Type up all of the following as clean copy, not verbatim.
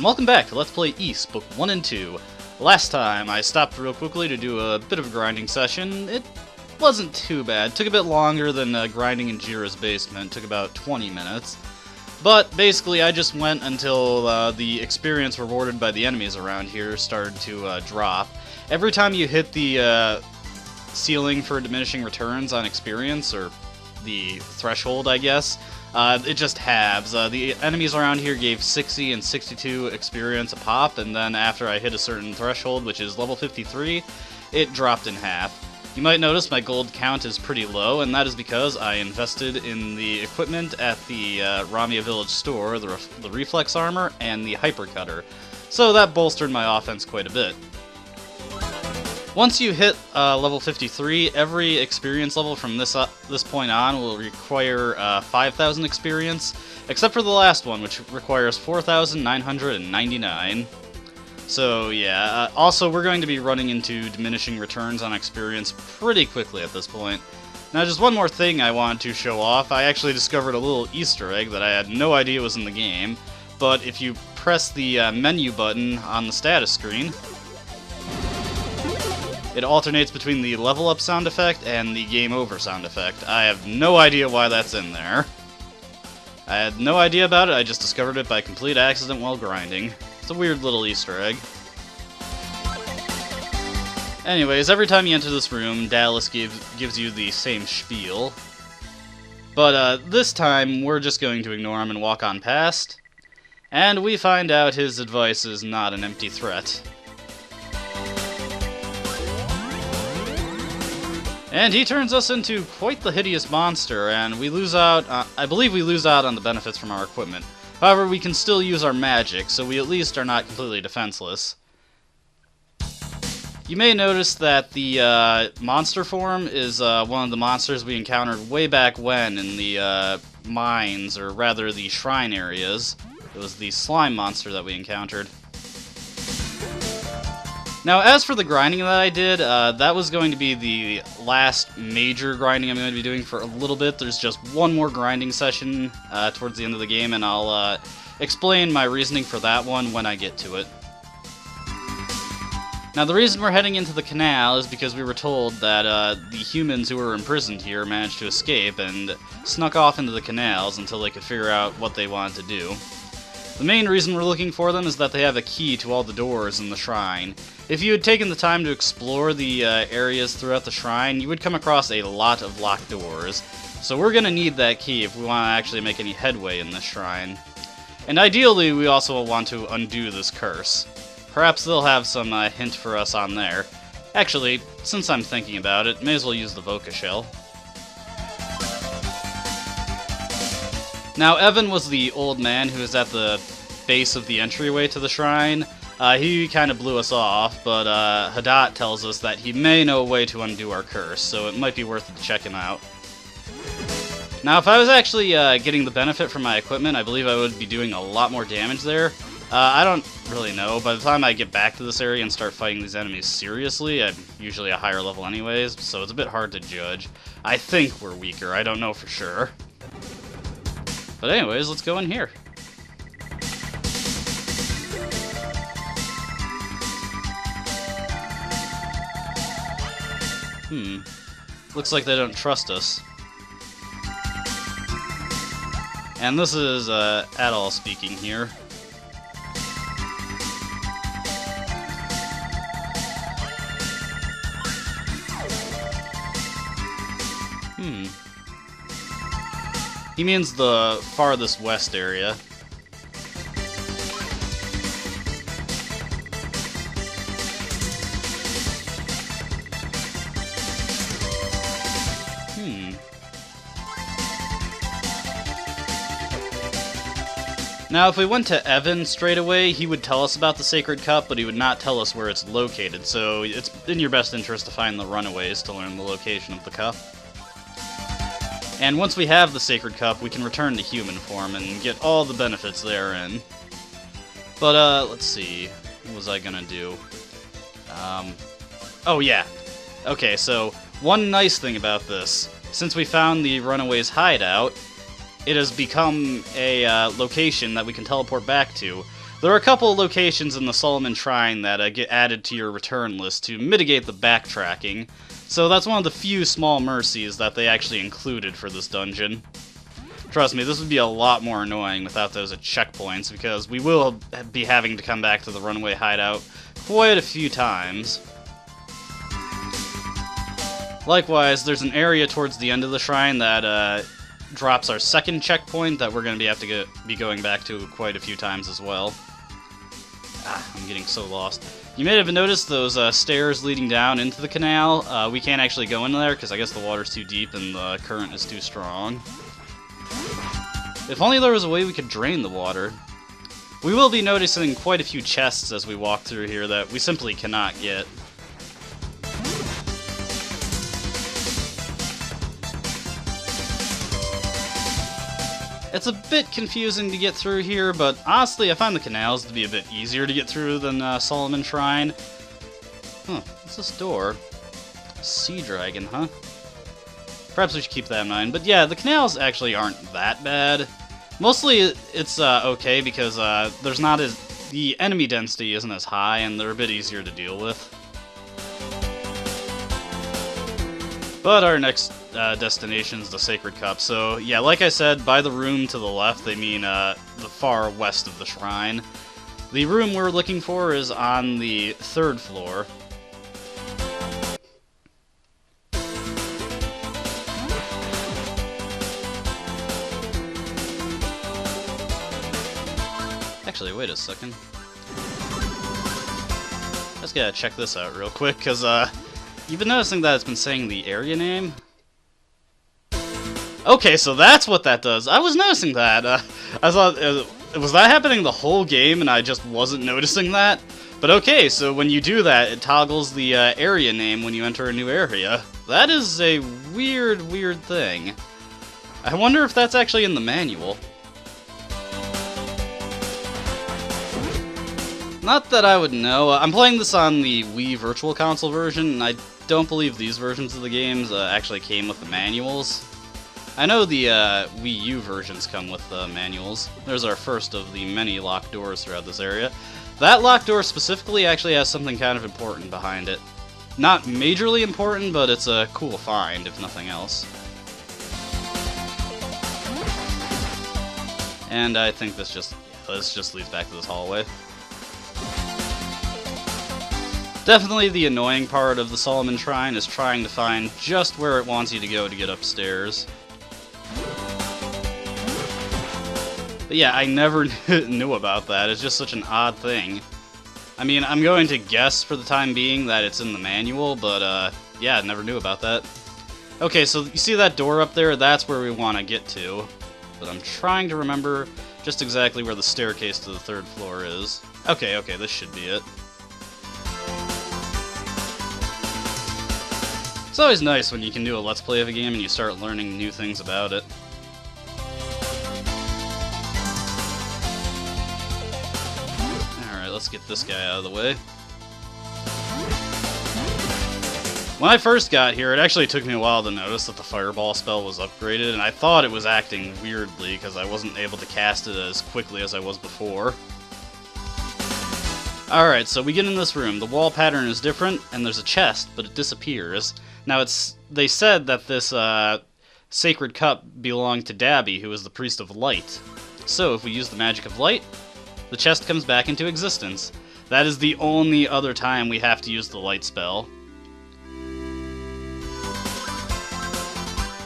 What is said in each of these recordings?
Welcome back to Let's Play East, Book 1 and 2. Last time, I stopped real quickly to do a bit of a grinding session. It wasn't too bad. It took a bit longer than grinding in Jira's basement. It took about 20 minutes. But basically, I just went until the experience rewarded by the enemies around here started to drop. Every time you hit the ceiling for diminishing returns on experience, or the threshold, I guess, it just halves. The enemies around here gave 60 and 62 experience a pop, and then after I hit a certain threshold, which is level 53, it dropped in half. You might notice my gold count is pretty low, and that is because I invested in the equipment at the Ramia Village store, the reflex armor, and the hyper cutter. So that bolstered my offense quite a bit. Once you hit level 53, every experience level from this point on will require 5,000 experience, except for the last one, which requires 4,999. So yeah, also we're going to be running into diminishing returns on experience pretty quickly at this point. Now just one more thing I wanted to show off. I actually discovered a little Easter egg that I had no idea was in the game, but if you press the menu button on the status screen, it alternates between the level up sound effect and the game over sound effect. I have no idea why that's in there. I had no idea about it, I just discovered it by complete accident while grinding. It's a weird little Easter egg. Anyways, every time you enter this room, Dallas gives you the same spiel. But this time, we're just going to ignore him and walk on past. And we find out his advice is not an empty threat. And he turns us into quite the hideous monster, and we lose out, I believe we lose out on the benefits from our equipment. However, we can still use our magic, so we at least are not completely defenseless. You may notice that the monster form is one of the monsters we encountered way back when in the mines, or rather the shrine areas. It was the slime monster that we encountered. Now, as for the grinding that I did, that was going to be the last major grinding I'm going to be doing for a little bit. There's just one more grinding session towards the end of the game, and I'll explain my reasoning for that one when I get to it. Now, the reason we're heading into the canal is because we were told that the humans who were imprisoned here managed to escape and snuck off into the canals until they could figure out what they wanted to do. The main reason we're looking for them is that they have a key to all the doors in the shrine. If you had taken the time to explore the areas throughout the shrine, you would come across a lot of locked doors. So we're going to need that key if we want to actually make any headway in this shrine. And ideally, we also want to undo this curse. Perhaps they'll have some hint for us on there. Actually, since I'm thinking about it, may as well use the Voca Shell. Now, Evan was the old man who was at the base of the entryway to the shrine. He kind of blew us off, but Hadot tells us that he may know a way to undo our curse, so it might be worth it to check him out. Now, if I was actually getting the benefit from my equipment, I believe I would be doing a lot more damage there. I don't really know. By the time I get back to this area and start fighting these enemies seriously, I'm usually a higher level anyways, so it's a bit hard to judge. I think we're weaker, I don't know for sure. But anyways, let's go in here. Looks like they don't trust us. And this is Adol speaking here. He means the farthest west area. Now, if we went to Evan straight away, he would tell us about the Sacred Cup, but he would not tell us where it's located, so it's in your best interest to find the runaways to learn the location of the cup. And once we have the Sacred Cup, we can return to human form and get all the benefits therein. But, let's see. What was I gonna do? Oh, yeah. Okay, so, one nice thing about this. Since we found the runaways' hideout, it has become a location that we can teleport back to. There are a couple of locations in the Solomon Shrine that get added to your return list to mitigate the backtracking, so that's one of the few small mercies that they actually included for this dungeon. Trust me, this would be a lot more annoying without those checkpoints, because we will be having to come back to the runaway hideout quite a few times. Likewise, there's an area towards the end of the shrine that drops our second checkpoint that we're going to be going back to quite a few times as well. I'm getting so lost. You may have noticed those stairs leading down into the canal. We can't actually go in there because I guess the water's too deep and the current is too strong. If only there was a way we could drain the water. We will be noticing quite a few chests as we walk through here that we simply cannot get. It's a bit confusing to get through here, but honestly, I find the canals to be a bit easier to get through than Solomon Shrine. Huh, what's this door? Sea dragon, huh? Perhaps we should keep that in mind. But yeah, the canals actually aren't that bad. Mostly it's okay because the enemy density isn't as high and they're a bit easier to deal with. But our next destination is the Sacred Cup. So yeah, like I said, by the room to the left, they mean the far west of the shrine. The room we're looking for is on the 3rd floor. Actually, wait a second. Just gotta check this out real quick, because you've been noticing that it's been saying the area name? Okay, so that's what that does. I was noticing that. I thought, was that happening the whole game and I just wasn't noticing that? But okay, so when you do that, it toggles the area name when you enter a new area. That is a weird, weird thing. I wonder if that's actually in the manual. Not that I would know. I'm playing this on the Wii Virtual Console version, and I don't believe these versions of the games actually came with the manuals. I know the Wii U versions come with manuals. There's our first of the many locked doors throughout this area. That locked door specifically actually has something kind of important behind it. Not majorly important, but it's a cool find, if nothing else. And I think this just leads back to this hallway. Definitely the annoying part of the Solomon Shrine is trying to find just where it wants you to go to get upstairs. But yeah, I never knew about that. It's just such an odd thing. I mean, I'm going to guess for the time being that it's in the manual, but yeah, I never knew about that. Okay, so you see that door up there? That's where we want to get to. But I'm trying to remember just exactly where the staircase to the 3rd floor is. Okay, this should be it. It's always nice when you can do a Let's Play of a game and you start learning new things about it. Alright, let's get this guy out of the way. When I first got here, it actually took me a while to notice that the fireball spell was upgraded, and I thought it was acting weirdly because I wasn't able to cast it as quickly as I was before. Alright, so we get in this room. The wall pattern is different, and there's a chest, but it disappears. Now, they said that this sacred cup belonged to Dabby, who is the priest of light. So, if we use the magic of light, the chest comes back into existence. That is the only other time we have to use the light spell.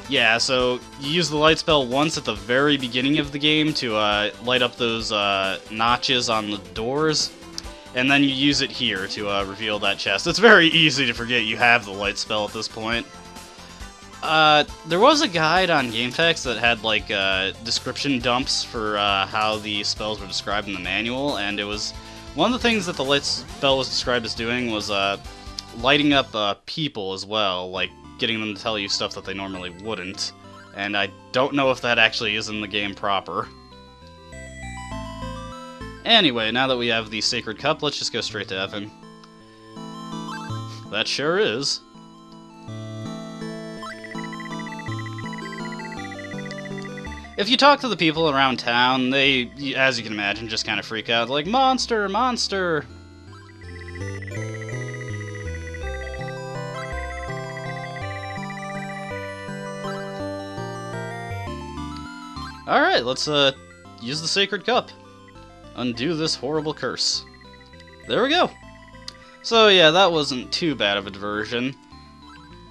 Yeah, so you use the light spell once at the very beginning of the game to light up those notches on the doors. And then you use it here to reveal that chest. It's very easy to forget you have the light spell at this point. There was a guide on GameFAQs that had like description dumps for how the spells were described in the manual, and it was one of the things that the light spell was described as doing was lighting up people as well, like getting them to tell you stuff that they normally wouldn't. And I don't know if that actually is in the game proper. Anyway, now that we have the Sacred Cup, let's just go straight to heaven. That sure is. If you talk to the people around town, they, as you can imagine, just kind of freak out, like, monster, monster! Alright, let's use the Sacred Cup. Undo this horrible curse. There we go. So yeah, that wasn't too bad of a diversion.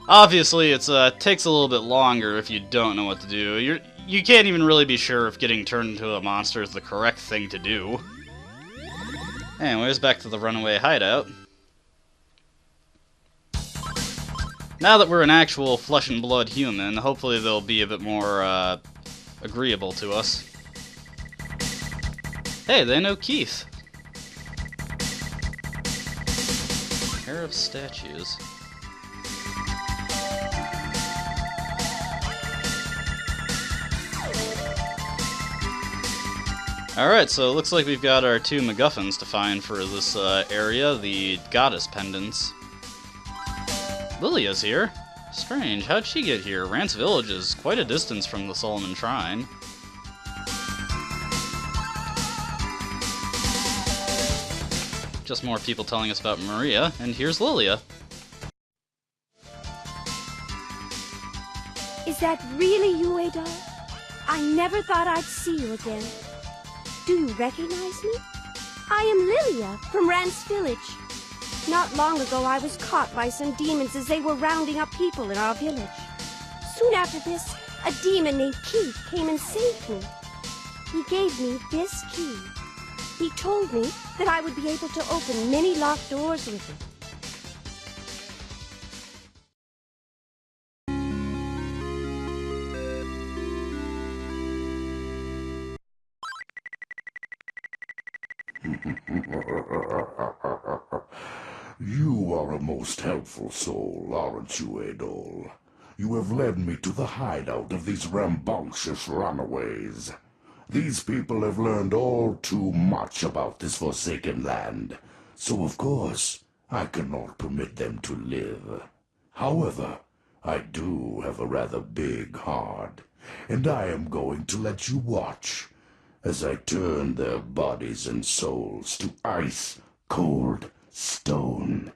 Obviously, it takes a little bit longer if you don't know what to do. You can't even really be sure if getting turned into a monster is the correct thing to do. Anyways, back to the runaway hideout. Now that we're an actual flesh and blood human, hopefully they'll be a bit more agreeable to us. Hey, they know Keith. Pair of statues. Alright, so it looks like we've got our two MacGuffins to find for this area, the goddess pendants. Lilia's here. Strange, how'd she get here? Rance Village is quite a distance from the Solomon Shrine. Just more people telling us about Maria, and here's Lilia. Is that really you, Adol? I never thought I'd see you again. Do you recognize me? I am Lilia from Rance Village. Not long ago I was caught by some demons as they were rounding up people in our village. Soon after this, a demon named Keith came and saved me. He gave me this key. He told me that I would be able to open many locked doors with it. You are a most helpful soul, aren't you, Adol? You have led me to the hideout of these rambunctious runaways. These people have learned all too much about this forsaken land, so of course I cannot permit them to live. However, I do have a rather big heart, and I am going to let you watch as I turn their bodies and souls to ice-cold stone.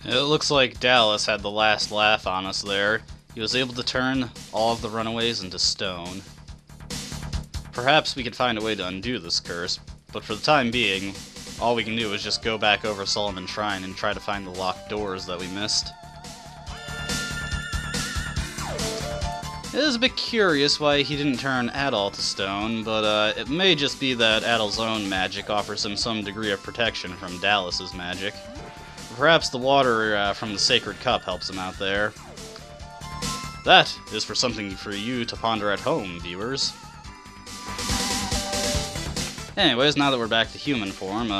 It looks like Dallas had the last laugh on us there. He was able to turn all of the runaways into stone. Perhaps we could find a way to undo this curse, but for the time being, all we can do is just go back over Solomon Shrine and try to find the locked doors that we missed. It is a bit curious why he didn't turn Adol to stone, but it may just be that Adol's own magic offers him some degree of protection from Dallas's magic. Perhaps the water from the Sacred Cup helps him out there. That is for something for you to ponder at home, viewers. Anyways, now that we're back to human form,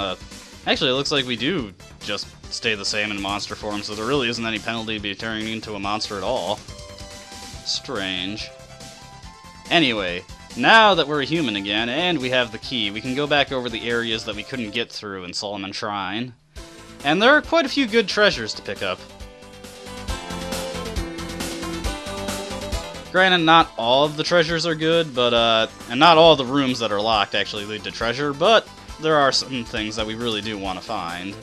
actually it looks like we do just stay the same in monster form, so there really isn't any penalty to be turning into a monster at all. Strange. Anyway, now that we're a human again, and we have the key, we can go back over the areas that we couldn't get through in Solomon Shrine. And there are quite a few good treasures to pick up. Granted, not all of the treasures are good, but, and not all the rooms that are locked actually lead to treasure, but there are some things that we really do want to find.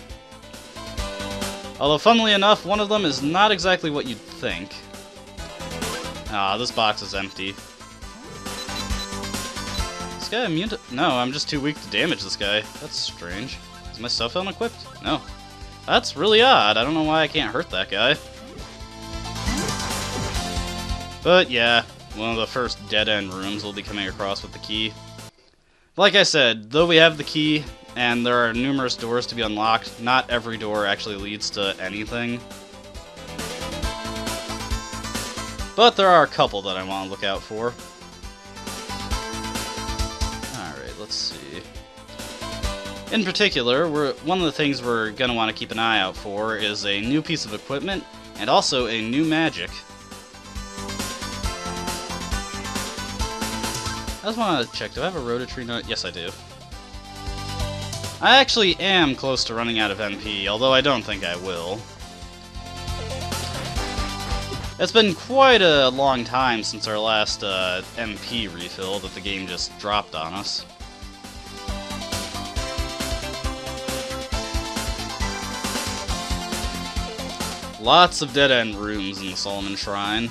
Although, funnily enough, one of them is not exactly what you'd think. Ah, this box is empty. This guy immune to... No, I'm just too weak to damage this guy. That's strange. Is my stuff unequipped? No. That's really odd. I don't know why I can't hurt that guy. But yeah, one of the first dead-end rooms we'll be coming across with the key. Like I said, though we have the key, and there are numerous doors to be unlocked, not every door actually leads to anything. But there are a couple that I want to look out for. Alright, let's see. In particular, one of the things we're going to want to keep an eye out for is a new piece of equipment, and also a new magic. I just want to check, do I have a rotatory note? Yes, I do. I actually am close to running out of MP, although I don't think I will. It's been quite a long time since our last MP refill that the game just dropped on us. Lots of dead-end rooms in the Solomon Shrine.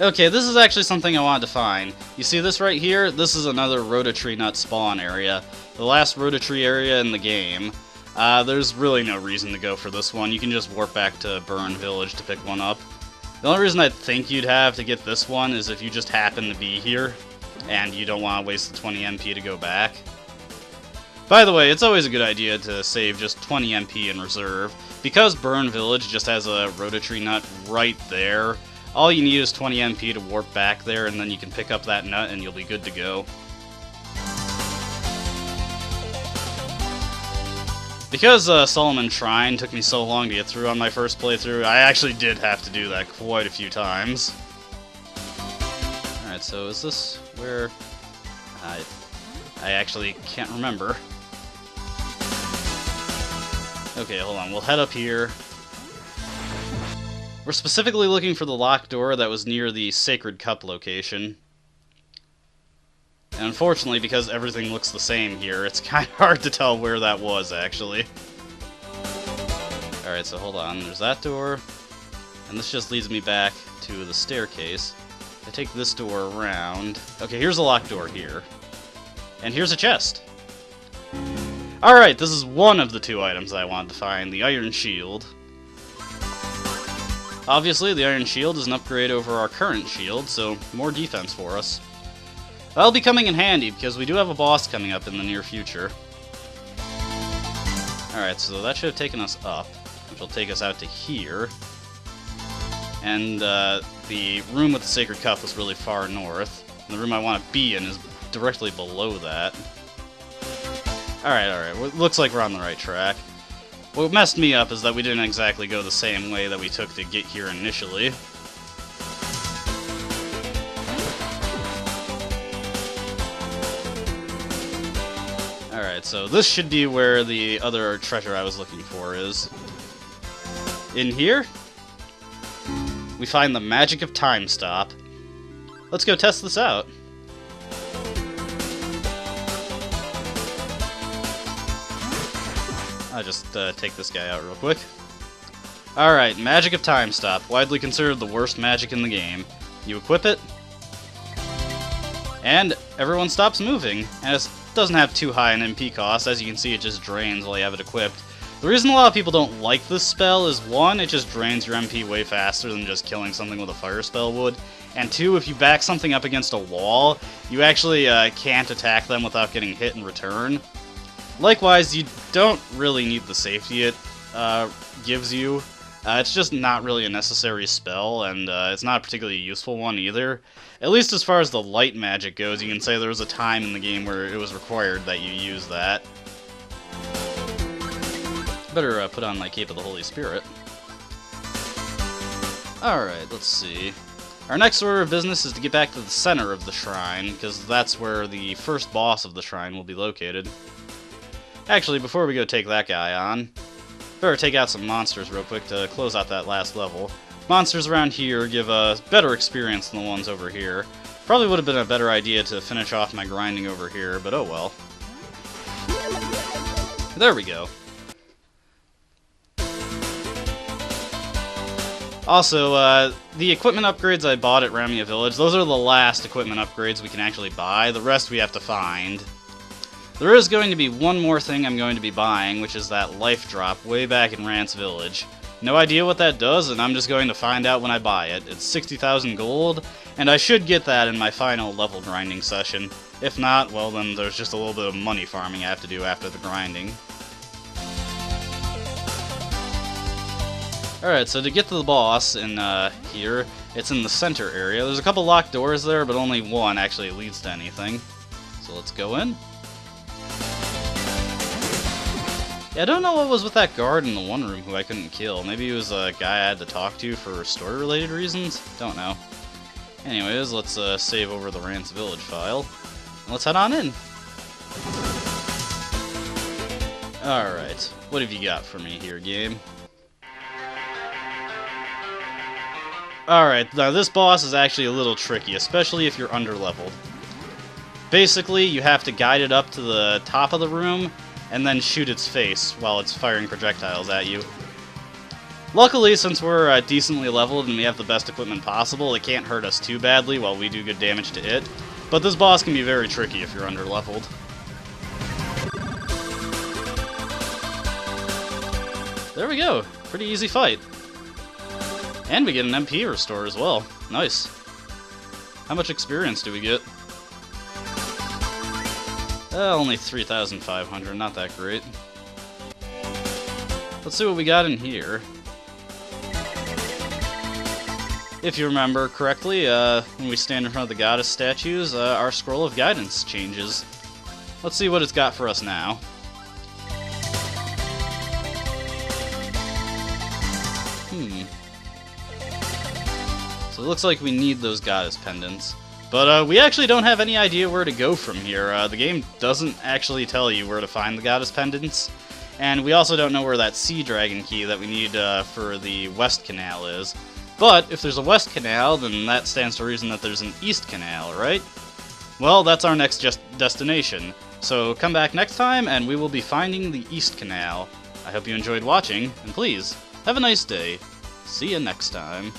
Okay, this is actually something I wanted to find. You see this right here? This is another Rototree Nut spawn area. The last Rototree area in the game. There's really no reason to go for this one. You can just warp back to Burn Village to pick one up. The only reason I think you'd have to get this one is if you just happen to be here, and you don't want to waste the 20 MP to go back. By the way, it's always a good idea to save just 20 MP in reserve. Because Burn Village just has a Rototree Nut right there, all you need is 20 MP to warp back there, and then you can pick up that nut and you'll be good to go. Because Solomon Shrine took me so long to get through on my first playthrough, I actually did have to do that quite a few times. Alright, so is this where... I actually can't remember. Okay, hold on, we'll head up here. We're specifically looking for the locked door that was near the Sacred Cup location. And unfortunately, because everything looks the same here, it's kind of hard to tell where that was, actually. Alright, so hold on. There's that door. And this just leads me back to the staircase. I take this door around. Okay, here's a locked door here. And here's a chest. Alright, this is one of the two items I wanted to find, the Iron Shield. Obviously, the Iron Shield is an upgrade over our current shield, so more defense for us. That'll be coming in handy, because we do have a boss coming up in the near future. Alright, so that should have taken us up, which will take us out to here. And the room with the Sacred Cup was really far north. And the room I want to be in is directly below that. Alright, looks like we're on the right track. What messed me up is that we didn't exactly go the same way that we took to get here initially. Alright, so this should be where the other treasure I was looking for is. In here, we find the Magic of Time Stop. Let's go test this out. I'll just take this guy out real quick. Alright, Magic of Time Stop, widely considered the worst magic in the game. You equip it, and everyone stops moving, and it doesn't have too high an MP cost. As you can see, it just drains while you have it equipped. The reason a lot of people don't like this spell is, one, it just drains your MP way faster than just killing something with a fire spell would, and two, if you back something up against a wall, you actually can't attack them without getting hit in return. Likewise, you don't really need the safety it gives you. It's just not really a necessary spell, and it's not a particularly useful one either. At least as far as the light magic goes, you can say there was a time in the game where it was required that you use that. Better put on my Cape of the Holy Spirit. Alright, let's see. Our next order of business is to get back to the center of the shrine, because that's where the first boss of the shrine will be located. Actually, before we go take that guy on, better take out some monsters real quick to close out that last level. Monsters around here give a better experience than the ones over here. Probably would have been a better idea to finish off my grinding over here, but oh well. There we go. Also, the equipment upgrades I bought at Ramia Village, those are the last equipment upgrades we can actually buy. The rest we have to find. There is going to be one more thing I'm going to be buying, which is that life drop way back in Rance Village. No idea what that does, and I'm just going to find out when I buy it. It's 60,000 gold, and I should get that in my final level grinding session. If not, well then there's just a little bit of money farming I have to do after the grinding. Alright, so to get to the boss in here, it's in the center area. There's a couple locked doors there, but only one actually leads to anything. So let's go in. Yeah, I don't know what was with that guard in the one room who I couldn't kill. Maybe he was a guy I had to talk to for story-related reasons? Don't know. Anyways, let's save over the Rance Village file. And let's head on in. Alright, what have you got for me here, game? Alright, now this boss is actually a little tricky, especially if you're underleveled. Basically, you have to guide it up to the top of the room, and then shoot its face while it's firing projectiles at you. Luckily, since we're decently leveled and we have the best equipment possible, it can't hurt us too badly while we do good damage to it. But this boss can be very tricky if you're underleveled. There we go. Pretty easy fight. And we get an MP restore as well. Nice. How much experience do we get? Only 3,500, not that great. Let's see what we got in here. If you remember correctly, when we stand in front of the goddess statues, our scroll of guidance changes. Let's see what it's got for us now. So it looks like we need those goddess pendants. But we actually don't have any idea where to go from here. The game doesn't actually tell you where to find the goddess pendants. And we also don't know where that sea dragon key that we need for the west canal is. But if there's a west canal, then that stands to reason that there's an east canal, right? Well, that's our next destination. So come back next time and we will be finding the east canal. I hope you enjoyed watching, and please, have a nice day. See you next time.